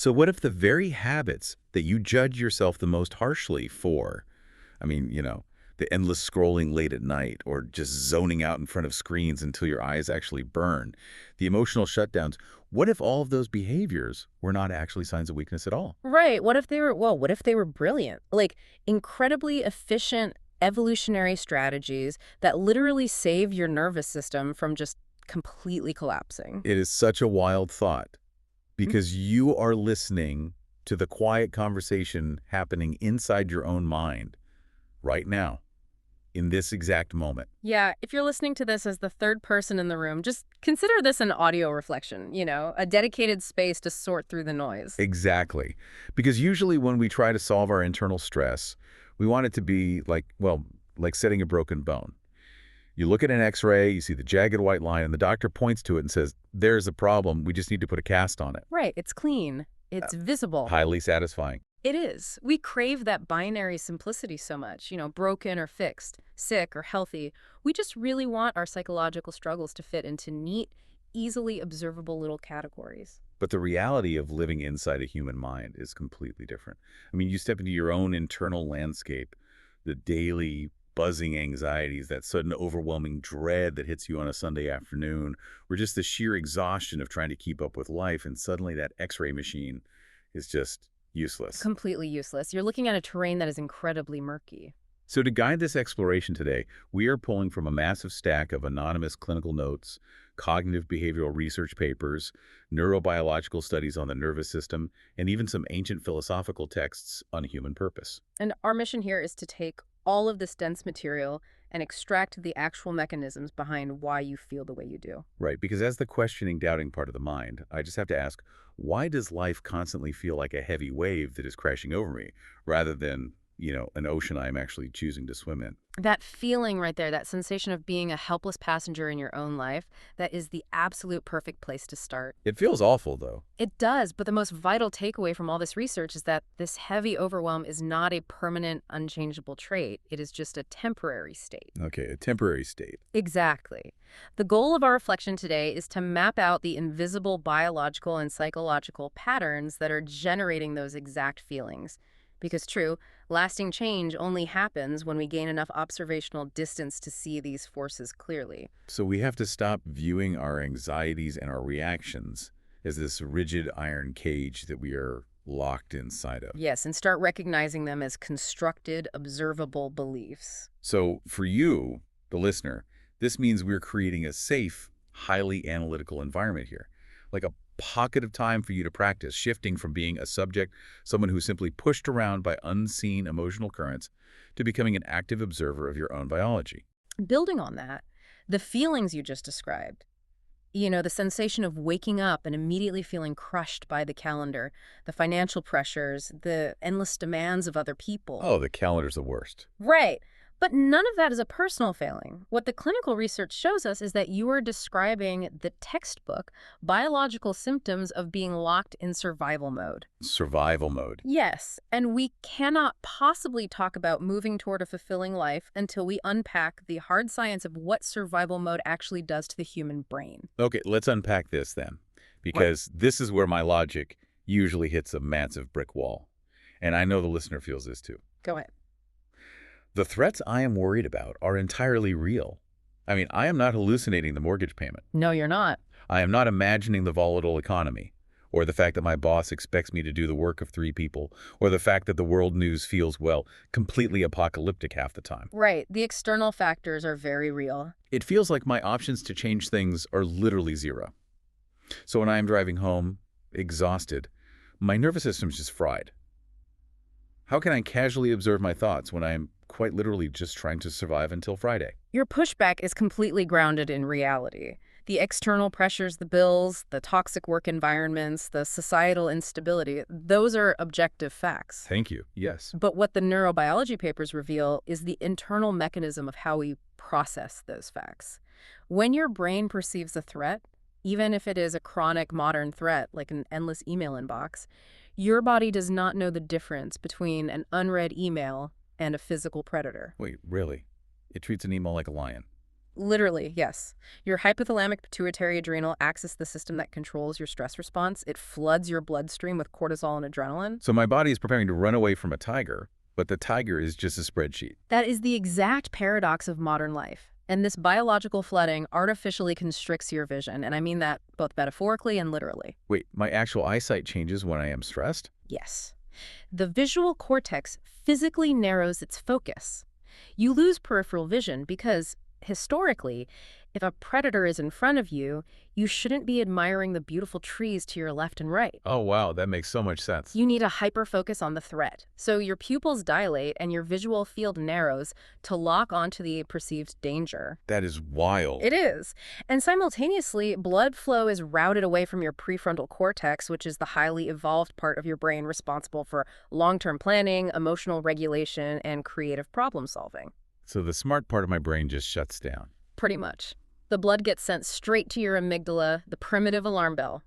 So what if the very habits that you judge yourself the most harshly for, I mean, the endless scrolling late at night or just zoning out in front of screens until your eyes actually burn, the emotional shutdowns, what if all of those behaviors were not actually signs of weakness at all? Right. What if they were brilliant? Like incredibly efficient evolutionary strategies that literally save your nervous system from just completely collapsing. It is such a wild thought because you are listening to the quiet conversation happening inside your own mind right now, in this exact moment. Yeah, if you're listening to this as the third person in the room, just consider this an audio reflection, a dedicated space to sort through the noise. Exactly. Because usually when we try to solve our internal stress, we want it to be like, well, like setting a broken bone. You look at an x-ray, you see the jagged white line, and the doctor points to it and says, there's a problem, we just need to put a cast on it. Right, it's clean, it's visible. Highly satisfying. It is. We crave that binary simplicity so much, broken or fixed, sick or healthy. We just really want our psychological struggles to fit into neat, easily observable little categories. But the reality of living inside a human mind is completely different. I mean, you step into your own internal landscape, the daily buzzing anxieties, that sudden overwhelming dread that hits you on a Sunday afternoon, or just the sheer exhaustion of trying to keep up with life, and suddenly that x-ray machine is just useless. Completely useless. You're looking at a terrain that is incredibly murky. So to guide this exploration today, we are pulling from a massive stack of anonymous clinical notes, cognitive behavioral research papers, neurobiological studies on the nervous system, and even some ancient philosophical texts on human purpose. And our mission here is to take all of this dense material and extract the actual mechanisms behind why you feel the way you do. Right, because as the questioning, doubting part of the mind, I just have to ask, why does life constantly feel like a heavy wave that is crashing over me, rather than, an ocean I am actually choosing to swim in? That feeling right there, that sensation of being a helpless passenger in your own life, that is the absolute perfect place to start. It feels awful, though. It does, but the most vital takeaway from all this research is that this heavy overwhelm is not a permanent, unchangeable trait. It is just a temporary state. Okay, a temporary state. Exactly. The goal of our reflection today is to map out the invisible biological and psychological patterns that are generating those exact feelings. Because true, lasting change only happens when we gain enough observational distance to see these forces clearly. So we have to stop viewing our anxieties and our reactions as this rigid iron cage that we are locked inside of. Yes, and start recognizing them as constructed, observable beliefs. So for you, the listener, this means we're creating a safe, highly analytical environment here, like a pocket of time for you to practice shifting from being a subject, someone who's simply pushed around by unseen emotional currents, to becoming an active observer of your own biology. Building on that, the feelings you just described, the sensation of waking up and immediately feeling crushed by the calendar, the financial pressures, the endless demands of other people. Oh, the calendar's the worst. Right. But none of that is a personal failing. What the clinical research shows us is that you are describing the textbook biological symptoms of being locked in survival mode. Survival mode. Yes, and we cannot possibly talk about moving toward a fulfilling life until we unpack the hard science of what survival mode actually does to the human brain. Okay, let's unpack this then, because this is where my logic usually hits a massive brick wall. And I know the listener feels this too. Go ahead. The threats I am worried about are entirely real. I mean, I am not hallucinating the mortgage payment. No, you're not. I am not imagining the volatile economy, or the fact that my boss expects me to do the work of 3 people, or the fact that the world news feels, well, completely apocalyptic half the time. Right. The external factors are very real. It feels like my options to change things are literally zero. So when I am driving home, exhausted, my nervous system's just fried. How can I casually observe my thoughts when I am quite literally just trying to survive until Friday? Your pushback is completely grounded in reality. The external pressures, the bills, the toxic work environments, the societal instability, those are objective facts. Thank you. Yes. But what the neurobiology papers reveal is the internal mechanism of how we process those facts. When your brain perceives a threat, even if it is a chronic modern threat like an endless email inbox, your body does not know the difference between an unread email and a physical predator. Wait, really? It treats an email like a lion? Literally, yes. Your hypothalamic pituitary adrenal acts as the system that controls your stress response. It floods your bloodstream with cortisol and adrenaline. So my body is preparing to run away from a tiger, but the tiger is just a spreadsheet. That is the exact paradox of modern life. And this biological flooding artificially constricts your vision, and I mean that both metaphorically and literally. Wait, my actual eyesight changes when I am stressed? Yes. The visual cortex physically narrows its focus. You lose peripheral vision because, historically, if a predator is in front of you, you shouldn't be admiring the beautiful trees to your left and right. Oh, wow, that makes so much sense. You need a hyper-focus on the threat. So your pupils dilate and your visual field narrows to lock onto the perceived danger. That is wild. It is. And simultaneously, blood flow is routed away from your prefrontal cortex, which is the highly evolved part of your brain responsible for long-term planning, emotional regulation, and creative problem solving. So the smart part of my brain just shuts down. Pretty much. The blood gets sent straight to your amygdala, the primitive alarm bell.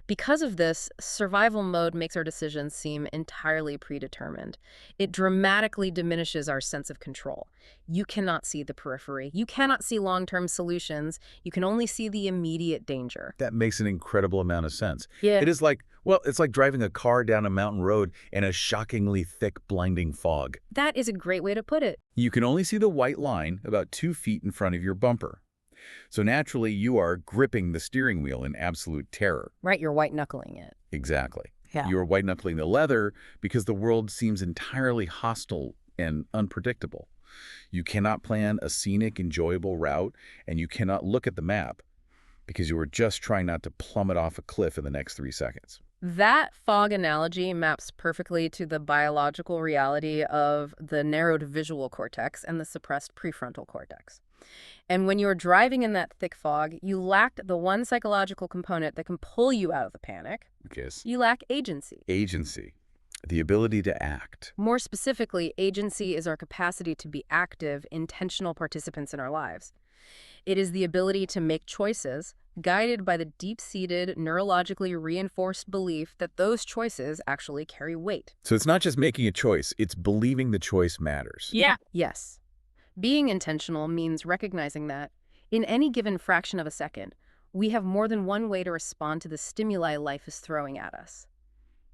Because of this, survival mode makes our decisions seem entirely predetermined. It dramatically diminishes our sense of control. You cannot see the periphery. You cannot see long-term solutions. You can only see the immediate danger. That makes an incredible amount of sense. Yeah. It is like, well, it's like driving a car down a mountain road in a shockingly thick, blinding fog. That is a great way to put it. You can only see the white line about 2 feet in front of your bumper. So naturally, you are gripping the steering wheel in absolute terror. Right, you're white-knuckling it. Exactly. Yeah. You are white-knuckling the leather because the world seems entirely hostile and unpredictable. You cannot plan a scenic, enjoyable route, and you cannot look at the map because you are just trying not to plummet off a cliff in the next 3 seconds. That fog analogy maps perfectly to the biological reality of the narrowed visual cortex and the suppressed prefrontal cortex. And when you're driving in that thick fog, you lack the one psychological component that can pull you out of the panic. Yes. You lack agency. Agency. The ability to act. More specifically, agency is our capacity to be active, intentional participants in our lives. It is the ability to make choices, guided by the deep-seated, neurologically reinforced belief that those choices actually carry weight. So it's not just making a choice, it's believing the choice matters. Yeah. Yes. Being intentional means recognizing that, in any given fraction of a second, we have more than one way to respond to the stimuli life is throwing at us.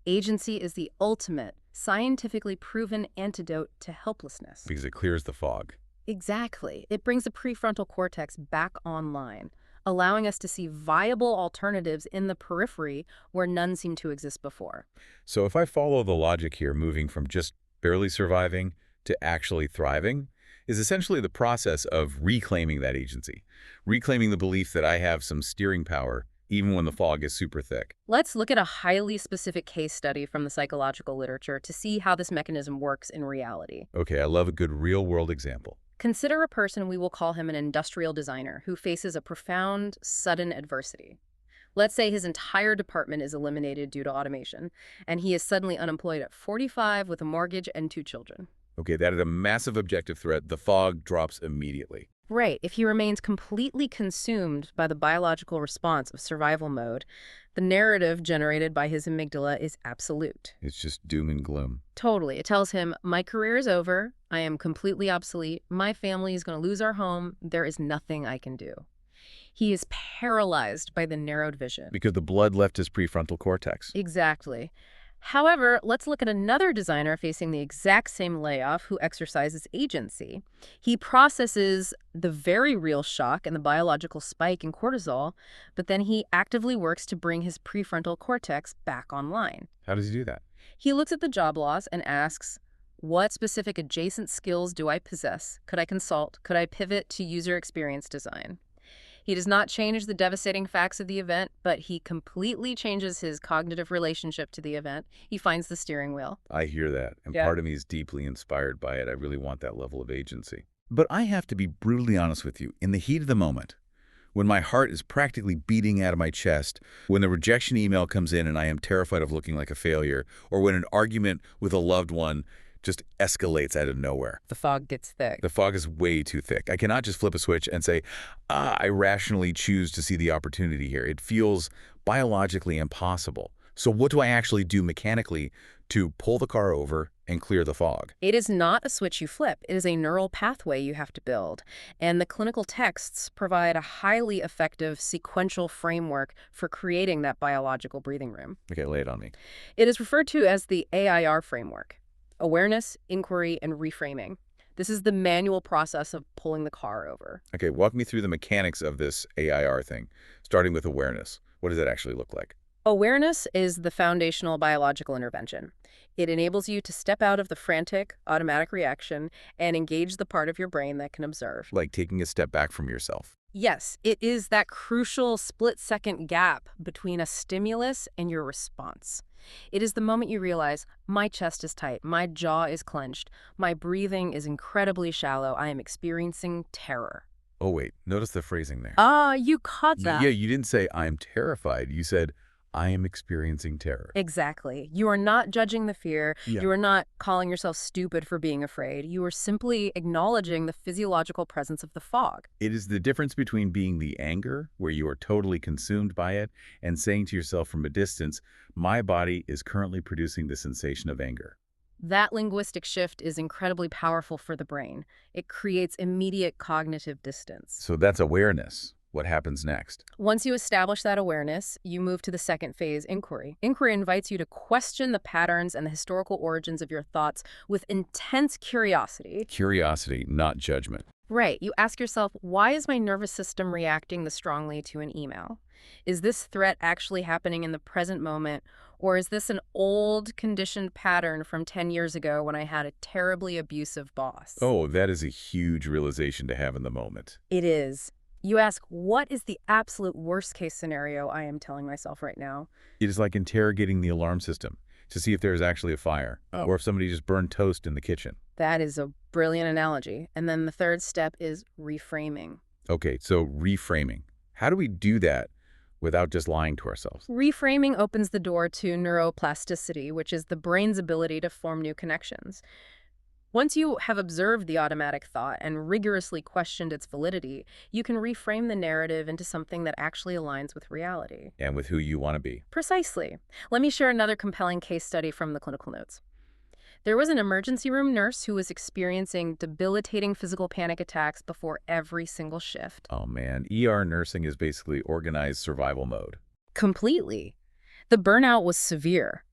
Agency is the ultimate, scientifically proven antidote to helplessness. Because it clears the fog. Exactly. It brings the prefrontal cortex back online, allowing us to see viable alternatives in the periphery where none seem to exist before. So if I follow the logic here, moving from just barely surviving to actually thriving is essentially the process of reclaiming that agency, reclaiming the belief that I have some steering power even when the fog is super thick. Let's look at a highly specific case study from the psychological literature to see how this mechanism works in reality. Okay, I love a good real-world example. Consider a person, we will call him an industrial designer, who faces a profound, sudden adversity. Let's say his entire department is eliminated due to automation, and he is suddenly unemployed at 45 with a mortgage and 2 children. Okay, that is a massive objective threat. The fog drops immediately. Right. If he remains completely consumed by the biological response of survival mode, the narrative generated by his amygdala is absolute. It's just doom and gloom. Totally. It tells him, my career is over, I am completely obsolete, my family is going to lose our home, there is nothing I can do. He is paralyzed by the narrowed vision. Because the blood left his prefrontal cortex. Exactly. However, let's look at another designer facing the exact same layoff who exercises agency. He processes the very real shock and the biological spike in cortisol, but then he actively works to bring his prefrontal cortex back online. How does he do that? He looks at the job loss and asks, what specific adjacent skills do I possess? Could I consult? Could I pivot to user experience design? He does not change the devastating facts of the event, but he completely changes his cognitive relationship to the event. He finds the steering wheel. I hear that, and Yeah. part of me is deeply inspired by it. I really want that level of agency. But I have to be brutally honest with you. In the heat of the moment, when my heart is practically beating out of my chest, when the rejection email comes in and I am terrified of looking like a failure, or when an argument with a loved one just escalates out of nowhere. The fog gets thick. The fog is way too thick. I cannot just flip a switch and say, I rationally choose to see the opportunity here. It feels biologically impossible. So what do I actually do mechanically to pull the car over, and clear the fog. It is not a switch you flip. It is a neural pathway you have to build. And the clinical texts provide a highly effective sequential framework for creating that biological breathing room. Okay, lay it on me. It is referred to as the AIR framework: awareness, inquiry, and reframing. This is the manual process of pulling the car over. Okay, walk me through the mechanics of this AIR thing, starting with awareness. What does that actually look like? Awareness is the foundational biological intervention. It enables you to step out of the frantic, automatic reaction and engage the part of your brain that can observe. Like taking a step back from yourself. Yes, it is that crucial split-second gap between a stimulus and your response. It is the moment you realize, my chest is tight, my jaw is clenched, my breathing is incredibly shallow, I am experiencing terror. Oh, wait, notice the phrasing there. Ah, you caught that. Yeah, you didn't say, I'm terrified. You said, I am experiencing terror. Exactly. You are not judging the fear. Yeah. You are not calling yourself stupid for being afraid. You are simply acknowledging the physiological presence of the fog. It is the difference between being the anger, where you are totally consumed by it, and saying to yourself from a distance, my body is currently producing the sensation of anger. That linguistic shift is incredibly powerful for the brain. It creates immediate cognitive distance. So that's awareness. What happens next? Once you establish that awareness, you move to the second phase, inquiry. Inquiry invites you to question the patterns and the historical origins of your thoughts with intense curiosity. Curiosity, not judgment. Right. You ask yourself, why is my nervous system reacting this strongly to an email? Is this threat actually happening in the present moment, or is this an old conditioned pattern from 10 years ago when I had a terribly abusive boss? Oh, that is a huge realization to have in the moment. It is. You ask, what is the absolute worst case scenario I am telling myself right now? It is like interrogating the alarm system to see if there is actually a fire, or if somebody just burned toast in the kitchen. That is a brilliant analogy. And then the third step is reframing. Okay, so reframing. How do we do that without just lying to ourselves? Reframing opens the door to neuroplasticity, which is the brain's ability to form new connections. Once you have observed the automatic thought and rigorously questioned its validity, you can reframe the narrative into something that actually aligns with reality. And with who you want to be. Precisely. Let me share another compelling case study from the clinical notes. There was an emergency room nurse who was experiencing debilitating physical panic attacks before every single shift. Oh man, ER nursing is basically organized survival mode. Completely. The burnout was severe.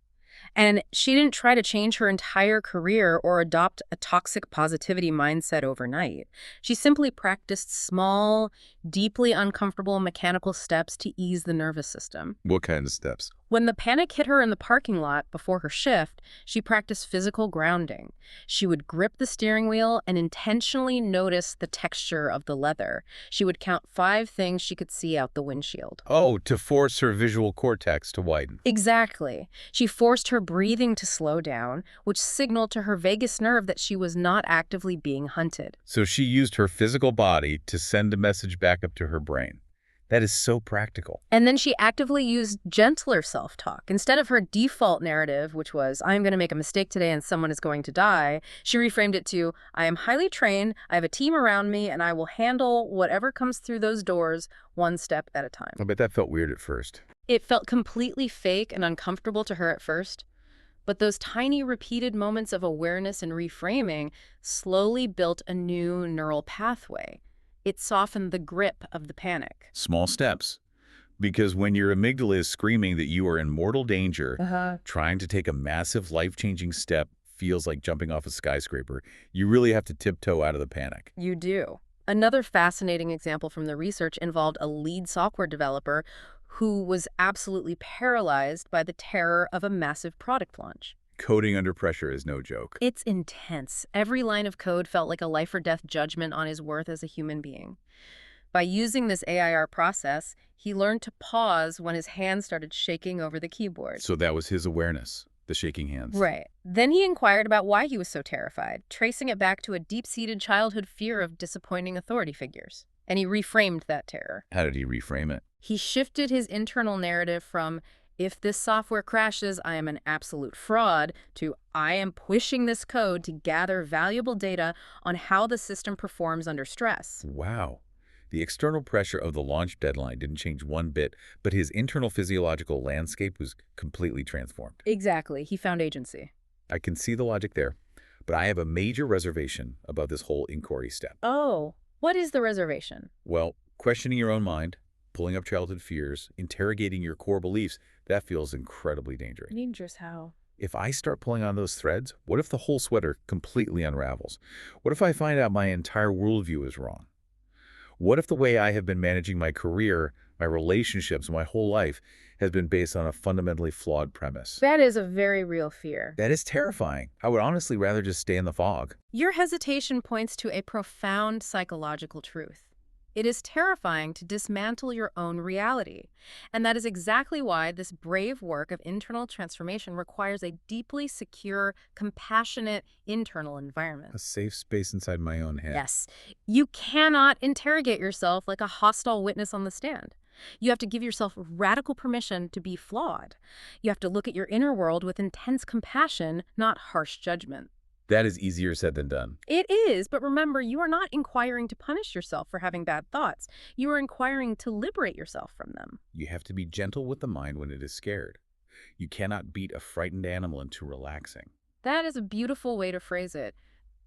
And she didn't try to change her entire career or adopt a toxic positivity mindset overnight. She simply practiced small, deeply uncomfortable mechanical steps to ease the nervous system. What kind of steps? When the panic hit her in the parking lot before her shift, she practiced physical grounding. She would grip the steering wheel and intentionally notice the texture of the leather. She would count 5 things she could see out the windshield. Oh, to force her visual cortex to widen. Exactly. She forced her breathing to slow down, which signaled to her vagus nerve that she was not actively being hunted. So she used her physical body to send a message back up to her brain. That is so practical. And then she actively used gentler self-talk. Instead of her default narrative, which was, I'm going to make a mistake today and someone is going to die, she reframed it to, I am highly trained, I have a team around me, and I will handle whatever comes through those doors one step at a time. I bet that felt weird at first. It felt completely fake and uncomfortable to her at first. But those tiny repeated moments of awareness and reframing slowly built a new neural pathway. It softened the grip of the panic. Small steps. Because when your amygdala is screaming that you are in mortal danger, trying to take a massive life-changing step feels like jumping off a skyscraper. You really have to tiptoe out of the panic. You do. Another fascinating example from the research involved a lead software developer who was absolutely paralyzed by the terror of a massive product launch. Coding under pressure is no joke. It's intense. Every line of code felt like a life or death judgment on his worth as a human being. By using this AIR process, he learned to pause when his hands started shaking over the keyboard. So that was his awareness, the shaking hands. Right. Then he inquired about why he was so terrified, tracing it back to a deep-seated childhood fear of disappointing authority figures. And he reframed that terror. How did he reframe it? He shifted his internal narrative from, if this software crashes, I am an absolute fraud, to I am pushing this code to gather valuable data on how the system performs under stress. Wow. The external pressure of the launch deadline didn't change one bit, but his internal physiological landscape was completely transformed. Exactly. He found agency. I can see the logic there, but I have a major reservation about this whole inquiry step. Oh, what is the reservation? Well, questioning your own mind, pulling up childhood fears, interrogating your core beliefs, that feels incredibly dangerous. Dangerous how? If I start pulling on those threads, what if the whole sweater completely unravels? What if I find out my entire worldview is wrong? What if the way I have been managing my career, my relationships, my whole life has been based on a fundamentally flawed premise? That is a very real fear. That is terrifying. I would honestly rather just stay in the fog. Your hesitation points to a profound psychological truth. It is terrifying to dismantle your own reality. And that is exactly why this brave work of internal transformation requires a deeply secure, compassionate internal environment. A safe space inside my own head. Yes, you cannot interrogate yourself like a hostile witness on the stand. You have to give yourself radical permission to be flawed. You have to look at your inner world with intense compassion, not harsh judgment. That is easier said than done. It is, but remember, you are not inquiring to punish yourself for having bad thoughts. You are inquiring to liberate yourself from them. You have to be gentle with the mind when it is scared. You cannot beat a frightened animal into relaxing. That is a beautiful way to phrase it.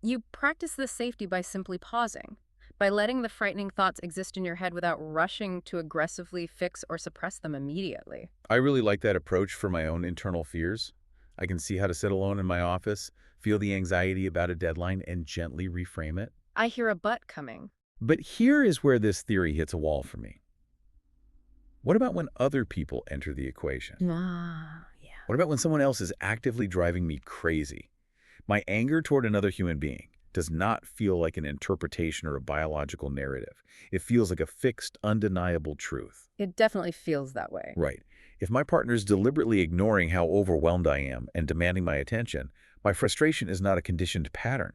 You practice this safety by simply pausing, by letting the frightening thoughts exist in your head without rushing to aggressively fix or suppress them immediately. I really like that approach for my own internal fears. I can see how to sit alone in my office, feel the anxiety about a deadline, and gently reframe it. I hear a but coming. But here is where this theory hits a wall for me. What about when other people enter the equation? Yeah. What about when someone else is actively driving me crazy? My anger toward another human being does not feel like an interpretation or a biological narrative. It feels like a fixed, undeniable truth. It definitely feels that way. Right. If my partner is deliberately ignoring how overwhelmed I am and demanding my attention, my frustration is not a conditioned pattern.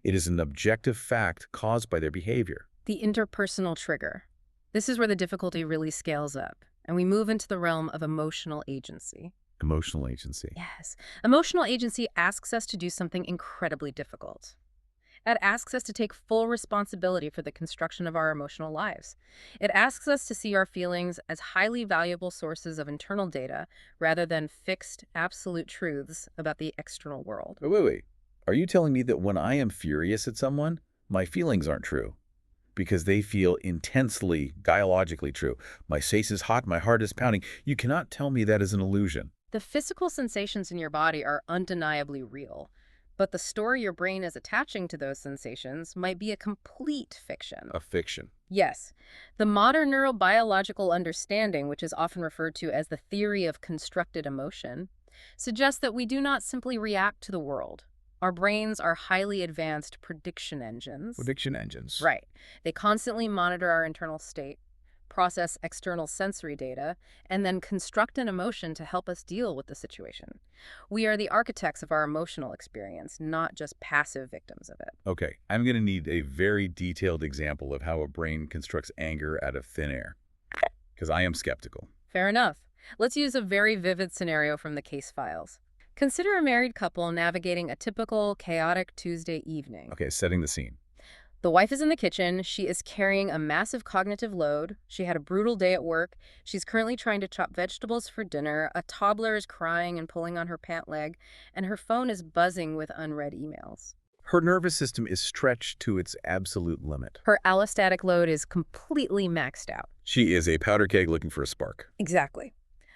It is an objective fact caused by their behavior. The interpersonal trigger. This is where the difficulty really scales up, and we move into the realm of emotional agency. Emotional agency. Yes. Emotional agency asks us to do something incredibly difficult. It asks us to take full responsibility for the construction of our emotional lives. It asks us to see our feelings as highly valuable sources of internal data rather than fixed, absolute truths about the external world. Wait. Are you telling me that when I am furious at someone, my feelings aren't true? Because they feel intensely, biologically true. My face is hot, my heart is pounding. You cannot tell me that is an illusion. The physical sensations in your body are undeniably real. But the story your brain is attaching to those sensations might be a complete fiction. A fiction. Yes. The modern neurobiological understanding, which is often referred to as the theory of constructed emotion, suggests that we do not simply react to the world. Our brains are highly advanced prediction engines. Prediction engines. Right. They constantly monitor our internal state, process external sensory data, and then construct an emotion to help us deal with the situation. We are the architects of our emotional experience, not just passive victims of it. Okay, I'm going to need a very detailed example of how a brain constructs anger out of thin air, because I am skeptical. Fair enough. Let's use a very vivid scenario from the case files. Consider a married couple navigating a typical chaotic Tuesday evening. Okay, setting the scene. The wife is in the kitchen. She is carrying a massive cognitive load. She had a brutal day at work. She's currently trying to chop vegetables for dinner. A toddler is crying and pulling on her pant leg, and her phone is buzzing with unread emails. Her nervous system is stretched to its absolute limit. Her allostatic load is completely maxed out. She is a powder keg looking for a spark. Exactly.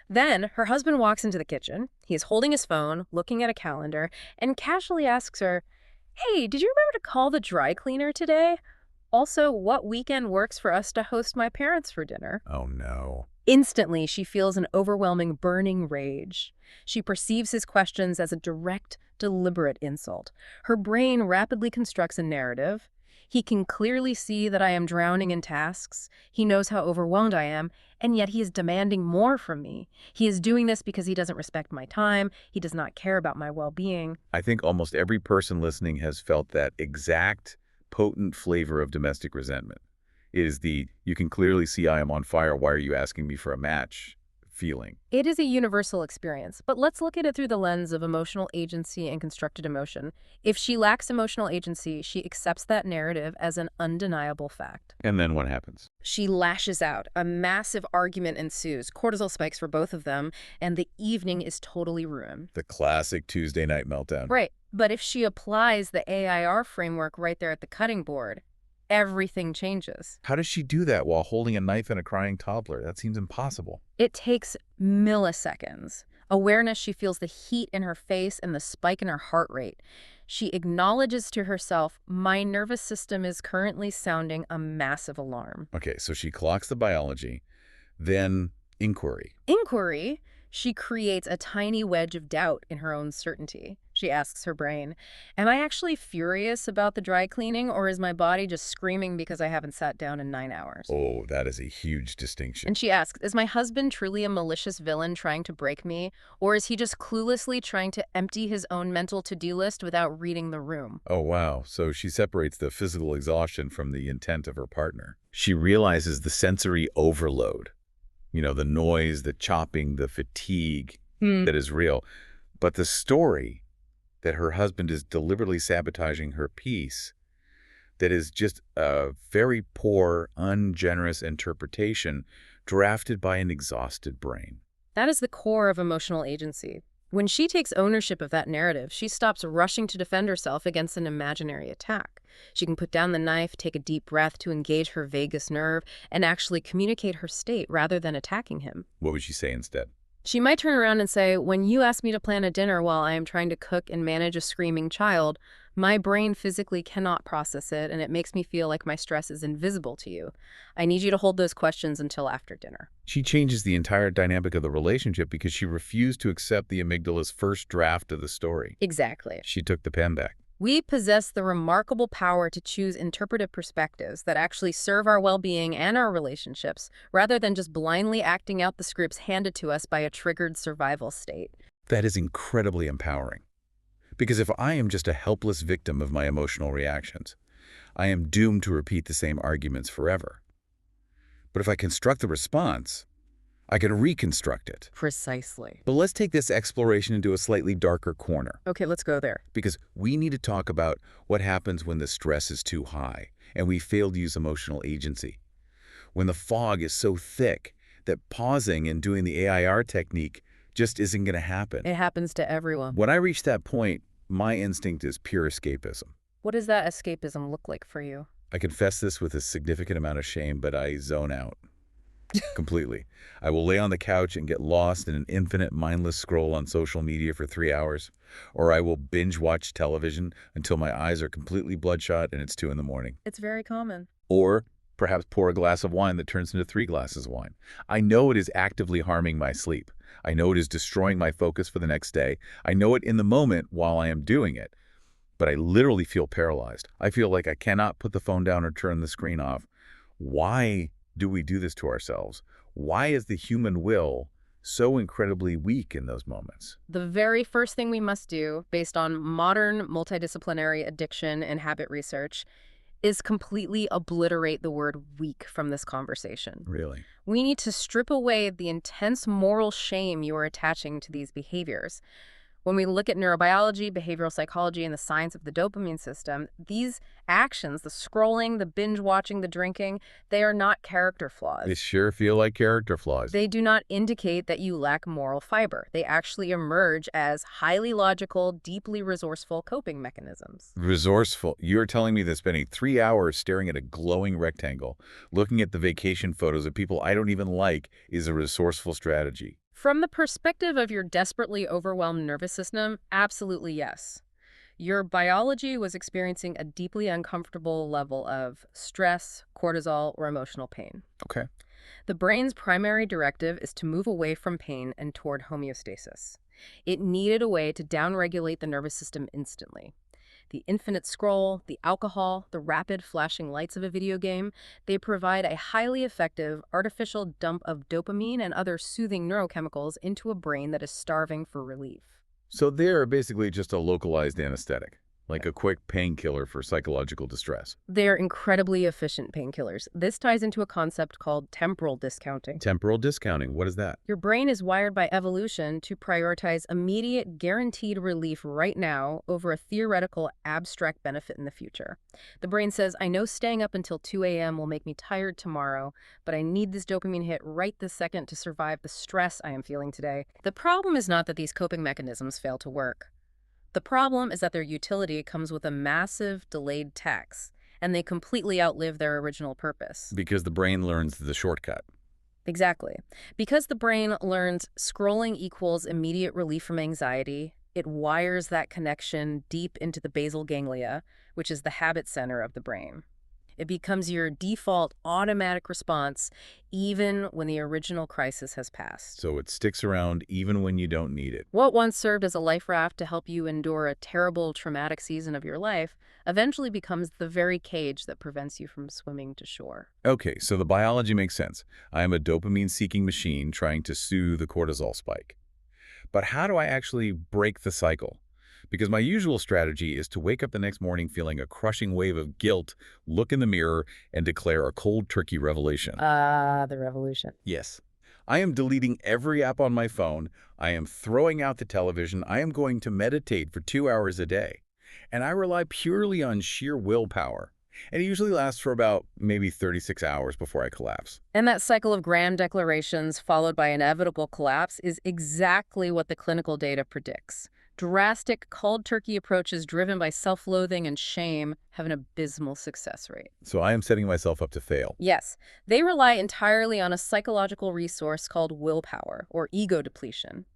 Then her husband walks into the kitchen. He is holding his phone, looking at a calendar, and casually asks her, "Hey, did you remember to call the dry cleaner today? Also, what weekend works for us to host my parents for dinner?" Oh no. Instantly, she feels an overwhelming, burning rage. She perceives his questions as a direct, deliberate insult. Her brain rapidly constructs a narrative. He can clearly see that I am drowning in tasks. He knows how overwhelmed I am, and yet he is demanding more from me. He is doing this because he doesn't respect my time. He does not care about my well-being. I think almost every person listening has felt that exact potent flavor of domestic resentment. It is the, you can clearly see I am on fire, why are you asking me for a match, feeling. It is a universal experience, but let's look at it through the lens of emotional agency and constructed emotion. If she lacks emotional agency, she accepts that narrative as an undeniable fact. And then what happens? She lashes out. A massive argument ensues. Cortisol spikes for both of them, and the evening is totally ruined. The classic Tuesday night meltdown. Right. But if she applies the AIR framework right there at the cutting board, everything changes. How does she do that while holding a knife and a crying toddler? That seems impossible. It takes milliseconds. Awareness, she feels the heat in her face and the spike in her heart rate. She acknowledges to herself, my nervous system is currently sounding a massive alarm. Okay, so she clocks the biology, then inquiry. Inquiry, she creates a tiny wedge of doubt in her own certainty. She asks her brain, am I actually furious about the dry cleaning, or is my body just screaming because I haven't sat down in 9 hours? Oh, that is a huge distinction. And she asks, is my husband truly a malicious villain trying to break me, or is he just cluelessly trying to empty his own mental to-do list without reading the room? Oh, wow. So she separates the physical exhaustion from the intent of her partner. She realizes the sensory overload. You know, the noise, the chopping, the fatigue that is real. But the story that her husband is deliberately sabotaging her peace, that is just a very poor, ungenerous interpretation drafted by an exhausted brain. That is the core of emotional agency. When she takes ownership of that narrative, she stops rushing to defend herself against an imaginary attack. She can put down the knife, take a deep breath to engage her vagus nerve, and actually communicate her state rather than attacking him. What would she say instead? She might turn around and say, when you ask me to plan a dinner while I am trying to cook and manage a screaming child, my brain physically cannot process it, and it makes me feel like my stress is invisible to you. I need you to hold those questions until after dinner. She changes the entire dynamic of the relationship because she refused to accept the amygdala's first draft of the story. Exactly. She took the pen back. We possess the remarkable power to choose interpretive perspectives that actually serve our well-being and our relationships, rather than just blindly acting out the scripts handed to us by a triggered survival state. That is incredibly empowering. Because if I am just a helpless victim of my emotional reactions, I am doomed to repeat the same arguments forever. But if I construct the response, I can reconstruct it. Precisely. But let's take this exploration into a slightly darker corner. Okay, let's go there. Because we need to talk about what happens when the stress is too high and we fail to use emotional agency. When the fog is so thick that pausing and doing the AIR technique just isn't going to happen. It happens to everyone. When I reach that point, my instinct is pure escapism. What does that escapism look like for you? I confess this with a significant amount of shame, but I zone out. Completely. I will lay on the couch and get lost in an infinite mindless scroll on social media for 3 hours, or I will binge watch television until my eyes are completely bloodshot and it's 2 in the morning. It's very common. Or perhaps pour a glass of wine that turns into 3 glasses of wine. I know it is actively harming my sleep. I know it is destroying my focus for the next day. I know it in the moment while I am doing it. But I literally feel paralyzed. I feel like I cannot put the phone down or turn the screen off. Why do we do this to ourselves? Why is the human will so incredibly weak in those moments? The very first thing we must do, based on modern multidisciplinary addiction and habit research, is completely obliterate the word weak from this conversation. Really? We need to strip away the intense moral shame you are attaching to these behaviors. When we look at neurobiology, behavioral psychology, and the science of the dopamine system, these actions, the scrolling, the binge watching, the drinking, they are not character flaws. They sure feel like character flaws. They do not indicate that you lack moral fiber. They actually emerge as highly logical, deeply resourceful coping mechanisms. Resourceful. You're telling me that spending 3 hours staring at a glowing rectangle, looking at the vacation photos of people I don't even like, is a resourceful strategy. From the perspective of your desperately overwhelmed nervous system, absolutely yes. Your biology was experiencing a deeply uncomfortable level of stress, cortisol, or emotional pain. Okay. The brain's primary directive is to move away from pain and toward homeostasis. It needed a way to downregulate the nervous system instantly. The infinite scroll, the alcohol, the rapid flashing lights of a video game, they provide a highly effective artificial dump of dopamine and other soothing neurochemicals into a brain that is starving for relief. So they're basically just a localized anesthetic. like a quick painkiller for psychological distress. They're incredibly efficient painkillers. This ties into a concept called temporal discounting. Temporal discounting, what is that? Your brain is wired by evolution to prioritize immediate, guaranteed relief right now over a theoretical, abstract benefit in the future. The brain says, I know staying up until 2 a.m. will make me tired tomorrow, but I need this dopamine hit right this second to survive the stress I am feeling today. The problem is not that these coping mechanisms fail to work. The problem is that their utility comes with a massive, delayed tax, and they completely outlive their original purpose. Because the brain learns the shortcut. Exactly. Because the brain learns scrolling equals immediate relief from anxiety, it wires that connection deep into the basal ganglia, which is the habit center of the brain. It becomes your default automatic response even when the original crisis has passed. So it sticks around even when you don't need it. What once served as a life raft to help you endure a terrible, traumatic season of your life eventually becomes the very cage that prevents you from swimming to shore. Okay, so the biology makes sense. I am a dopamine-seeking machine trying to soothe the cortisol spike. But how do I actually break the cycle? Because my usual strategy is to wake up the next morning feeling a crushing wave of guilt, look in the mirror, and declare a cold turkey revelation. The revolution. Yes. I am deleting every app on my phone. I am throwing out the television. I am going to meditate for 2 hours a day. And I rely purely on sheer willpower. And it usually lasts for about maybe 36 hours before I collapse. And that cycle of grand declarations followed by inevitable collapse is exactly what the clinical data predicts. Drastic, cold turkey approaches driven by self-loathing and shame have an abysmal success rate. So I am setting myself up to fail. Yes, they rely entirely on a psychological resource called willpower, or ego depletion.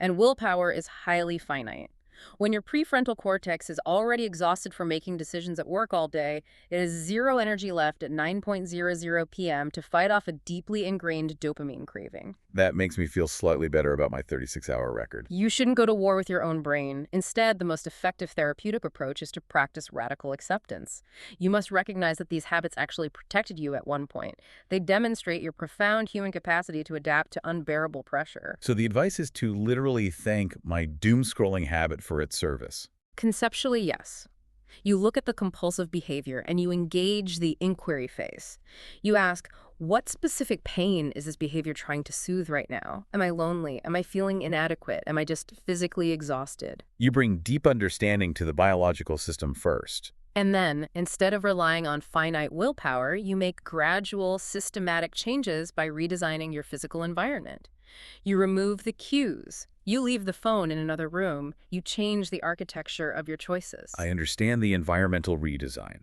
And willpower is highly finite. When your prefrontal cortex is already exhausted from making decisions at work all day, it has zero energy left at 9:00 p.m. to fight off a deeply ingrained dopamine craving. That makes me feel slightly better about my 36-hour record. You shouldn't go to war with your own brain. Instead, the most effective therapeutic approach is to practice radical acceptance. You must recognize that these habits actually protected you at one point. They demonstrate your profound human capacity to adapt to unbearable pressure. So the advice is to literally thank my doom-scrolling habit for its service. Conceptually, yes. You look at the compulsive behavior and you engage the inquiry phase. You ask, what specific pain is this behavior trying to soothe right now? Am I lonely? Am I feeling inadequate? Am I just physically exhausted? You bring deep understanding to the biological system first. And then, instead of relying on finite willpower, you make gradual, systematic changes by redesigning your physical environment. You remove the cues. You leave the phone in another room. You change the architecture of your choices. I understand the environmental redesign.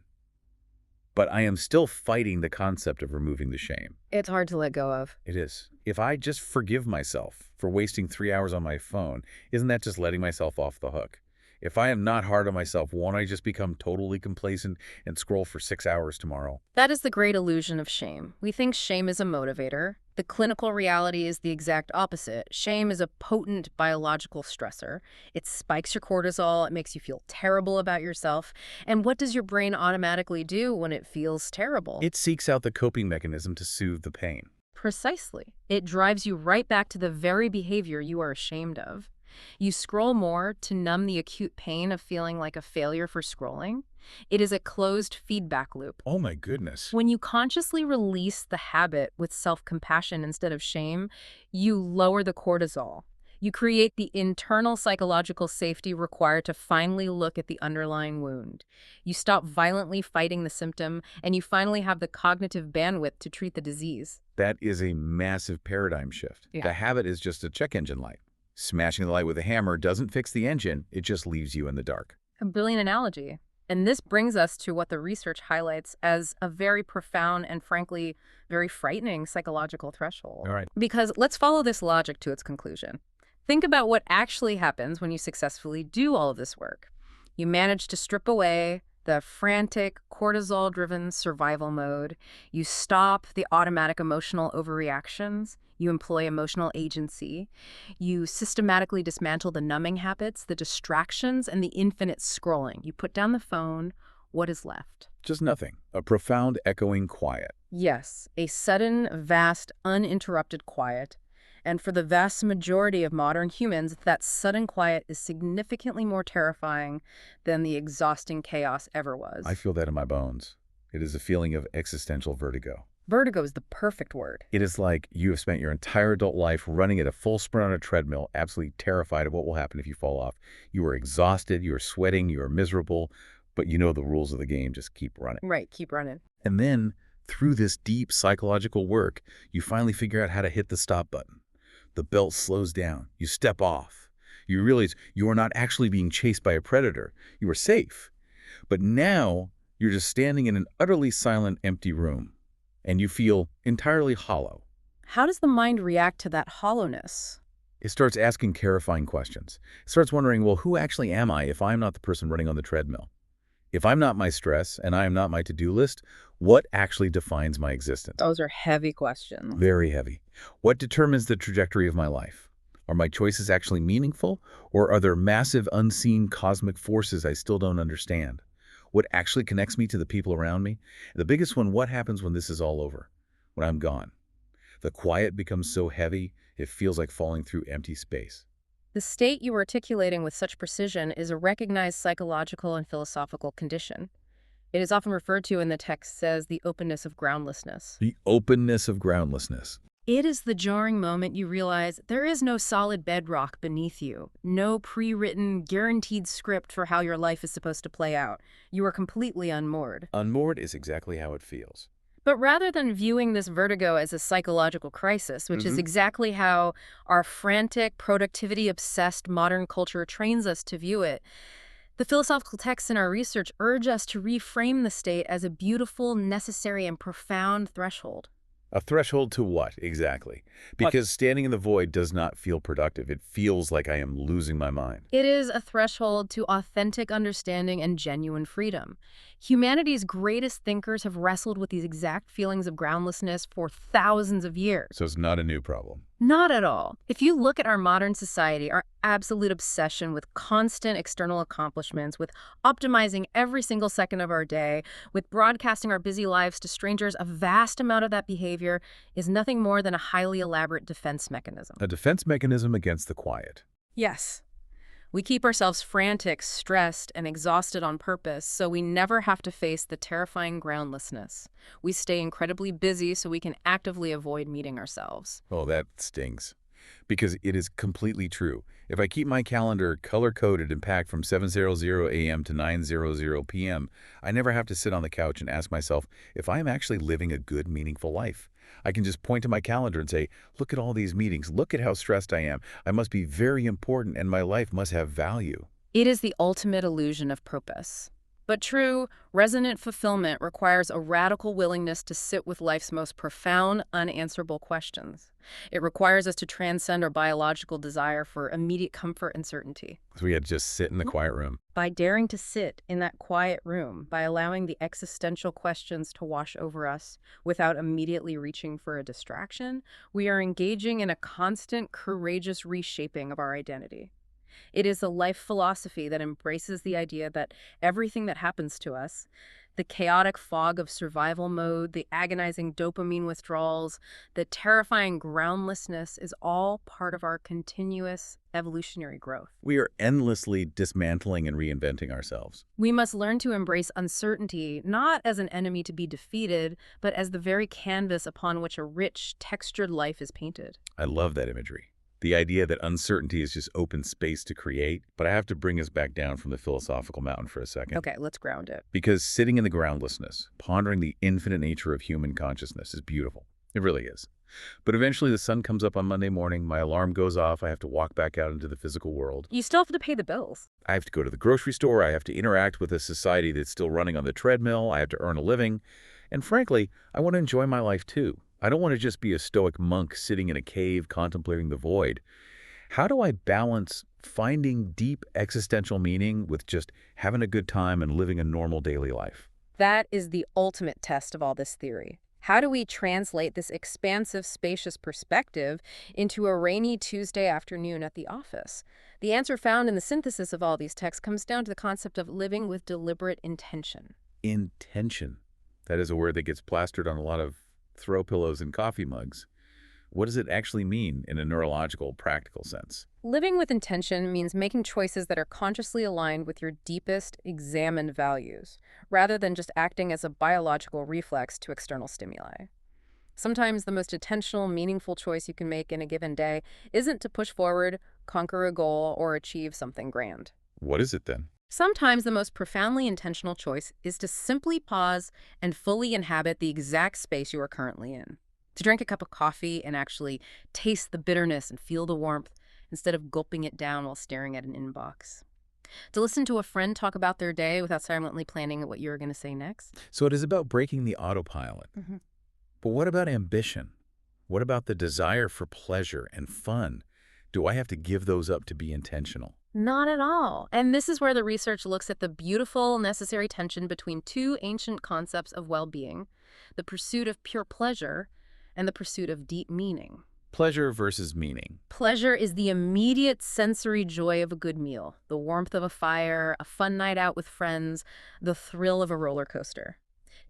But I am still fighting the concept of removing the shame. It's hard to let go of. It is. If I just forgive myself for wasting 3 hours on my phone, isn't that just letting myself off the hook? If I am not hard on myself, won't I just become totally complacent and scroll for 6 hours tomorrow? That is the great illusion of shame. We think shame is a motivator. The clinical reality is the exact opposite. Shame is a potent biological stressor. It spikes your cortisol. It makes you feel terrible about yourself. And what does your brain automatically do when it feels terrible? It seeks out the coping mechanism to soothe the pain. Precisely. It drives you right back to the very behavior you are ashamed of. You scroll more to numb the acute pain of feeling like a failure for scrolling. It is a closed feedback loop. Oh my goodness. When you consciously release the habit with self-compassion instead of shame, you lower the cortisol. You create the internal psychological safety required to finally look at the underlying wound. You stop violently fighting the symptom, and you finally have the cognitive bandwidth to treat the disease. That is a massive paradigm shift. Yeah. The habit is just a check engine light. Smashing the light with a hammer doesn't fix the engine, it just leaves you in the dark. A brilliant analogy. And this brings us to what the research highlights as a very profound and frankly, very frightening psychological threshold. All right. Because let's follow this logic to its conclusion. Think about what actually happens when you successfully do all of this work. You manage to strip away the frantic, cortisol-driven survival mode. You stop the automatic emotional overreactions. You employ emotional agency. You systematically dismantle the numbing habits, the distractions, and the infinite scrolling. You put down the phone. What is left? Just nothing. A profound, echoing quiet. Yes, a sudden, vast, uninterrupted quiet. And for the vast majority of modern humans, that sudden quiet is significantly more terrifying than the exhausting chaos ever I was. feel that in my bones. It is a feeling of existential vertigo. Vertigo is the perfect word. It is like you have spent your entire adult life running at a full sprint on a treadmill, absolutely terrified of what will happen if you fall off. You are exhausted, you are sweating, you are miserable, but you know the rules of the game, just keep running. Right, keep running. And then, through this deep psychological work, you finally figure out how to hit the stop button. The belt slows down. You step off. You realize you are not actually being chased by a predator. You are safe. But now, you're just standing in an utterly silent, empty room, and you feel entirely hollow. How does the mind react to that hollowness? It starts asking terrifying questions. It starts wondering, well, who actually am I if I'm not the person running on the treadmill? If I'm not my stress and I am not my to-do list, what actually defines my existence? Those are heavy questions. Very heavy. What determines the trajectory of my life? Are my choices actually meaningful, or are there massive unseen cosmic forces I still don't understand? What actually connects me to the people around me? The biggest one, what happens when this is all over, when I'm gone? The quiet becomes so heavy, it feels like falling through empty space. The state you are articulating with such precision is a recognized psychological and philosophical condition. It is often referred to in the text as the openness of groundlessness. The openness of groundlessness. It is the jarring moment you realize there is no solid bedrock beneath you, no pre-written, guaranteed script for how your life is supposed to play out. You are completely unmoored. Unmoored is exactly how it feels. But rather than viewing this vertigo as a psychological crisis, which is exactly how our frantic, productivity-obsessed modern culture trains us to view it, the philosophical texts in our research urge us to reframe the state as a beautiful, necessary, and profound threshold. A threshold to what, exactly? Because standing in the void does not feel productive. It feels like I am losing my mind. It is a threshold to authentic understanding and genuine freedom. Humanity's greatest thinkers have wrestled with these exact feelings of groundlessness for thousands of years. So it's not a new problem. Not at all. If you look at our modern society, our absolute obsession with constant external accomplishments, with optimizing every single second of our day, with broadcasting our busy lives to strangers, a vast amount of that behavior is nothing more than a highly elaborate defense mechanism. A defense mechanism against the quiet. Yes. We keep ourselves frantic, stressed, and exhausted on purpose, so we never have to face the terrifying groundlessness. We stay incredibly busy so we can actively avoid meeting ourselves. Oh, that stings. Because it is completely true. If I keep my calendar color-coded and packed from 7:00 a.m. to 9:00 p.m., I never have to sit on the couch and ask myself if I am actually living a good, meaningful life. I can just point to my calendar and say, look at all these meetings, look at how stressed I am. I must be very important and my life must have value. It is the ultimate illusion of purpose. But true, resonant fulfillment requires a radical willingness to sit with life's most profound, unanswerable questions. It requires us to transcend our biological desire for immediate comfort and certainty. So we had to just sit in the quiet room. By daring to sit in that quiet room, by allowing the existential questions to wash over us without immediately reaching for a distraction, we are engaging in a constant, courageous reshaping of our identity. It is a life philosophy that embraces the idea that everything that happens to us, the chaotic fog of survival mode, the agonizing dopamine withdrawals, the terrifying groundlessness is all part of our continuous evolutionary growth. We are endlessly dismantling and reinventing ourselves. We must learn to embrace uncertainty, not as an enemy to be defeated, but as the very canvas upon which a rich, textured life is painted. I love that imagery. The idea that uncertainty is just open space to create, but I have to bring us back down from the philosophical mountain for a second. Okay, let's ground it. Because sitting in the groundlessness, pondering the infinite nature of human consciousness is beautiful. It really is. But eventually the sun comes up on Monday morning, my alarm goes off, I have to walk back out into the physical world. You still have to pay the bills. I have to go to the grocery store, I have to interact with a society that's still running on the treadmill, I have to earn a living, and frankly, I want to enjoy my life too. I don't want to just be a stoic monk sitting in a cave contemplating the void. How do I balance finding deep existential meaning with just having a good time and living a normal daily life? That is the ultimate test of all this theory. How do we translate this expansive, spacious perspective into a rainy Tuesday afternoon at the office? The answer found in the synthesis of all these texts comes down to the concept of living with deliberate intention. Intention. That is a word that gets plastered on a lot of throw pillows and coffee mugs. What does it actually mean in a neurological, practical sense? Living with intention means making choices that are consciously aligned with your deepest, examined values, rather than just acting as a biological reflex to external stimuli. Sometimes the most intentional, meaningful choice you can make in a given day isn't to push forward, conquer a goal, or achieve something grand. What is it then? Sometimes the most profoundly intentional choice is to simply pause and fully inhabit the exact space you are currently in. To drink a cup of coffee and actually taste the bitterness and feel the warmth instead of gulping it down while staring at an inbox. To listen to a friend talk about their day without silently planning what you're going to say next. So it is about breaking the autopilot. But what about ambition? What about the desire for pleasure and fun? Do I have to give those up to be intentional? Not at all. And this is where the research looks at the beautiful, necessary tension between two ancient concepts of well-being, the pursuit of pure pleasure and the pursuit of deep meaning. Pleasure versus meaning. Pleasure is the immediate sensory joy of a good meal, the warmth of a fire, a fun night out with friends, the thrill of a roller coaster.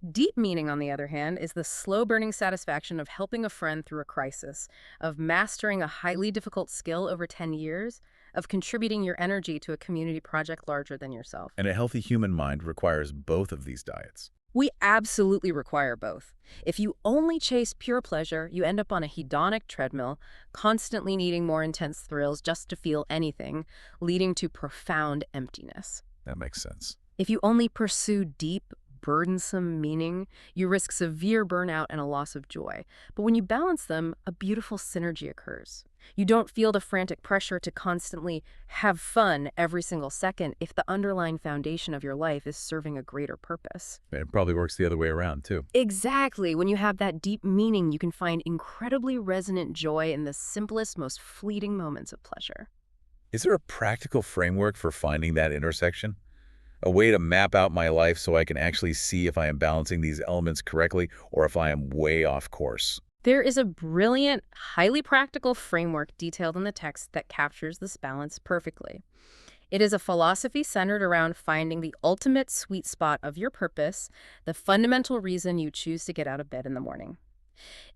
Deep meaning, on the other hand, is the slow-burning satisfaction of helping a friend through a crisis, of mastering a highly difficult skill over 10 years, of contributing your energy to a community project larger than yourself. And a healthy human mind requires both of these diets. We absolutely require both. If you only chase pure pleasure, you end up on a hedonic treadmill, constantly needing more intense thrills just to feel anything, leading to profound emptiness. That makes sense. If you only pursue deep, burdensome meaning, you risk severe burnout and a loss of joy. But when you balance them, a beautiful synergy occurs. You don't feel the frantic pressure to constantly have fun every single second if the underlying foundation of your life is serving a greater purpose. It probably works the other way around, too. Exactly. When you have that deep meaning, you can find incredibly resonant joy in the simplest, most fleeting moments of pleasure. Is there a practical framework for finding that intersection? A way to map out my life so I can actually see if I am balancing these elements correctly or if I am way off course? There is a brilliant, highly practical framework detailed in the text that captures this balance perfectly. It is a philosophy centered around finding the ultimate sweet spot of your purpose, the fundamental reason you choose to get out of bed in the morning.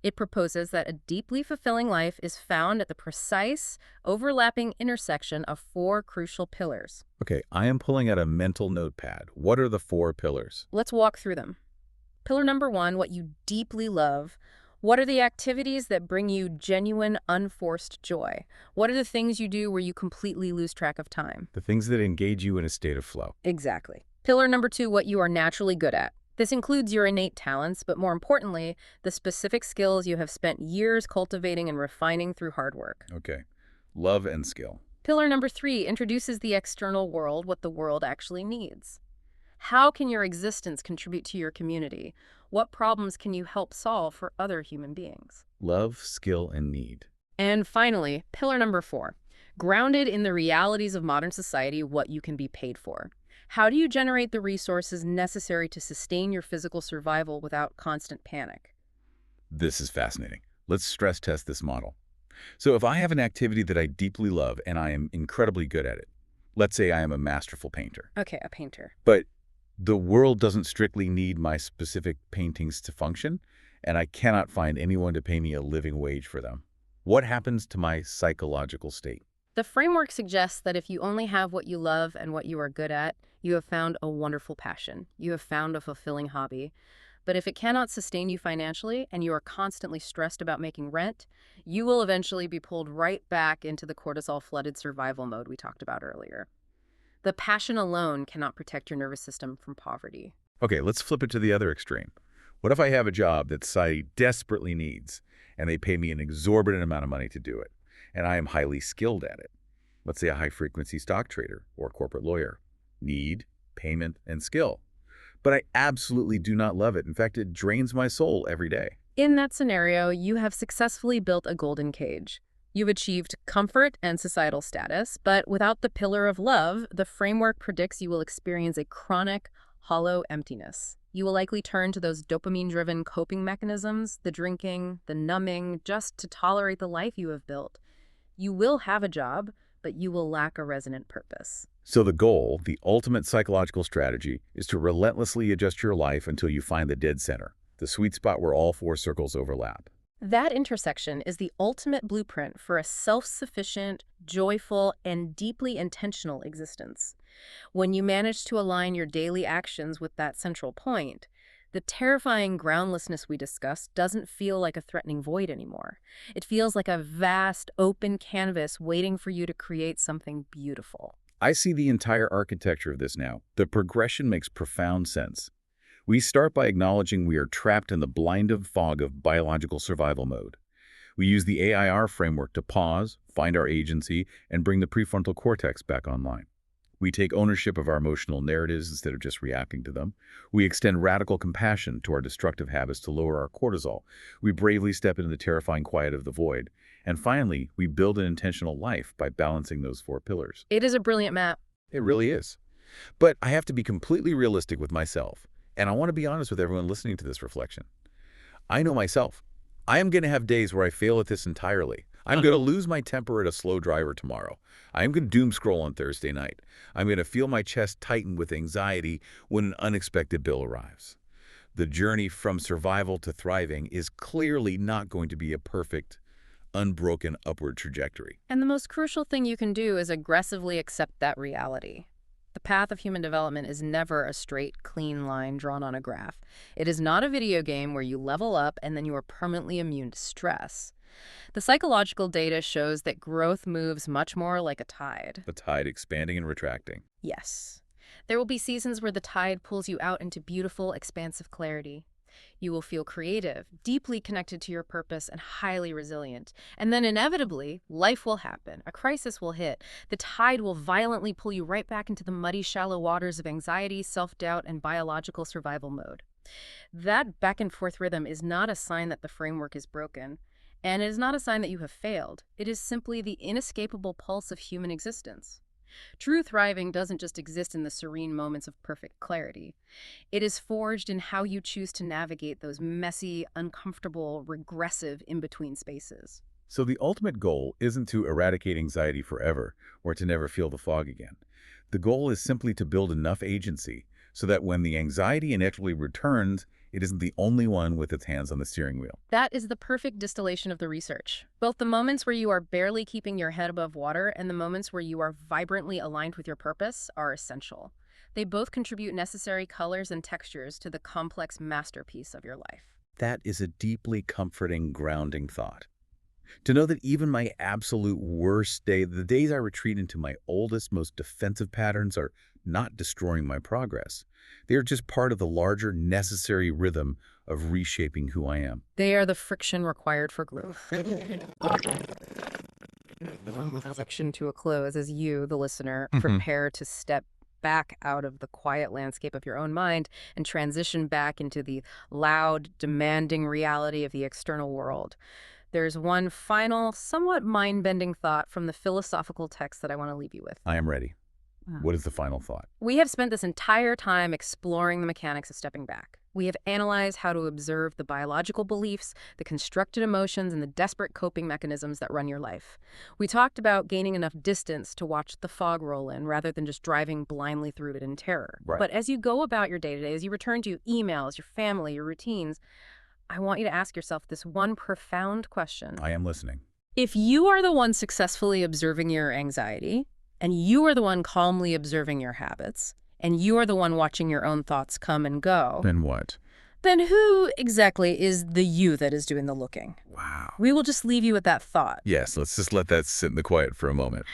It proposes that a deeply fulfilling life is found at the precise, overlapping intersection of four crucial pillars. Okay, I am pulling out a mental notepad. What are the 4 pillars? Let's walk through them. Pillar number 1, what you deeply love. What are the activities that bring you genuine, unforced joy? What are the things you do where you completely lose track of time? The things that engage you in a state of flow. Exactly. Pillar number 2, what you are naturally good at. This includes your innate talents, but more importantly, the specific skills you have spent years cultivating and refining through hard work. Okay, love and skill. Pillar number 3 introduces the external world, what the world actually needs. How can your existence contribute to your community? What problems can you help solve for other human beings? Love, skill, and need. And finally, pillar number 4, grounded in the realities of modern society, what you can be paid for. How do you generate the resources necessary to sustain your physical survival without constant panic? This is fascinating. Let's stress test this model. So if I have an activity that I deeply love and I am incredibly good at it, let's say I am a masterful painter. Okay, a painter. But the world doesn't strictly need my specific paintings to function, and I cannot find anyone to pay me a living wage for them. What happens to my psychological state? The framework suggests that if you only have what you love and what you are good at, you have found a wonderful passion. You have found a fulfilling hobby. But if it cannot sustain you financially and you are constantly stressed about making rent, you will eventually be pulled right back into the cortisol-flooded survival mode we talked about earlier. The passion alone cannot protect your nervous system from poverty. Okay, let's flip it to the other extreme. What if I have a job that society desperately needs, and they pay me an exorbitant amount of money to do it, and I am highly skilled at it? Let's say a high-frequency stock trader or a corporate lawyer. Need, payment, and skill. But I absolutely do not love it. In fact, it drains my soul every day. In that scenario, you have successfully built a golden cage. You've achieved comfort and societal status, but without the pillar of love, the framework predicts you will experience a chronic, hollow emptiness. You will likely turn to those dopamine-driven coping mechanisms, the drinking, the numbing, just to tolerate the life you have built. You will have a job, but you will lack a resonant purpose. So the goal, the ultimate psychological strategy, is to relentlessly adjust your life until you find the dead center, the sweet spot where all 4 circles overlap. That intersection is the ultimate blueprint for a self-sufficient, joyful, and deeply intentional existence. When you manage to align your daily actions with that central point, the terrifying groundlessness we discussed doesn't feel like a threatening void anymore. It feels like a vast, open canvas waiting for you to create something beautiful. I see the entire architecture of this now. The progression makes profound sense. We start by acknowledging we are trapped in the blinded fog of biological survival mode. We use the AIR framework to pause, find our agency, and bring the prefrontal cortex back online. We take ownership of our emotional narratives instead of just reacting to them. We extend radical compassion to our destructive habits to lower our cortisol. We bravely step into the terrifying quiet of the void. And finally, we build an intentional life by balancing those four pillars. It is a brilliant map. It really is. But I have to be completely realistic with myself. And I want to be honest with everyone listening to this reflection. I know myself. I am going to have days where I fail at this entirely. I'm going to lose my temper at a slow driver tomorrow. I'm going to doom scroll on Thursday night. I'm going to feel my chest tighten with anxiety when an unexpected bill arrives. The journey from survival to thriving is clearly not going to be a perfect, unbroken upward trajectory. And the most crucial thing you can do is aggressively accept that reality. The path of human development is never a straight, clean line drawn on a graph. It is not a video game where you level up and then you are permanently immune to stress. The psychological data shows that growth moves much more like a tide. The tide expanding and retracting. Yes. There will be seasons where the tide pulls you out into beautiful, expansive clarity. You will feel creative, deeply connected to your purpose, and highly resilient. And then inevitably, life will happen. A crisis will hit. The tide will violently pull you right back into the muddy, shallow waters of anxiety, self-doubt, and biological survival mode. That back-and-forth rhythm is not a sign that the framework is broken. And it is not a sign that you have failed. It is simply the inescapable pulse of human existence. True thriving doesn't just exist in the serene moments of perfect clarity. It is forged in how you choose to navigate those messy, uncomfortable, regressive in-between spaces. So the ultimate goal isn't to eradicate anxiety forever or to never feel the fog again. The goal is simply to build enough agency so that when the anxiety inevitably returns, it isn't the only one with its hands on the steering wheel. That is the perfect distillation of the research. Both the moments where you are barely keeping your head above water and the moments where you are vibrantly aligned with your purpose are essential. They both contribute necessary colors and textures to the complex masterpiece of your life. That is a deeply comforting, grounding thought. To know that even my absolute worst day, the days I retreat into my oldest, most defensive patterns, are not destroying my progress. They are just part of the larger, necessary rhythm of reshaping who I am. They are the friction required for growth. Reflection to a close as you, the listener, prepare to step back out of the quiet landscape of your own mind and transition back into the loud, demanding reality of the external world. There's one final, somewhat mind-bending thought from the philosophical text that I want to leave you with. I am ready. Wow. What is the final thought? We have spent this entire time exploring the mechanics of stepping back. We have analyzed how to observe the biological beliefs, the constructed emotions, and the desperate coping mechanisms that run your life. We talked about gaining enough distance to watch the fog roll in rather than just driving blindly through it in terror. Right. But as you go about your day-to-day, as you return to emails, your family, your routines, I want you to ask yourself this one profound question. I am listening. If you are the one successfully observing your anxiety, and you are the one calmly observing your habits, and you are the one watching your own thoughts come and go, Then what? then who exactly is the you that is doing the looking? Wow. We will just leave you with that thought. Yes, let's just let that sit in the quiet for a moment.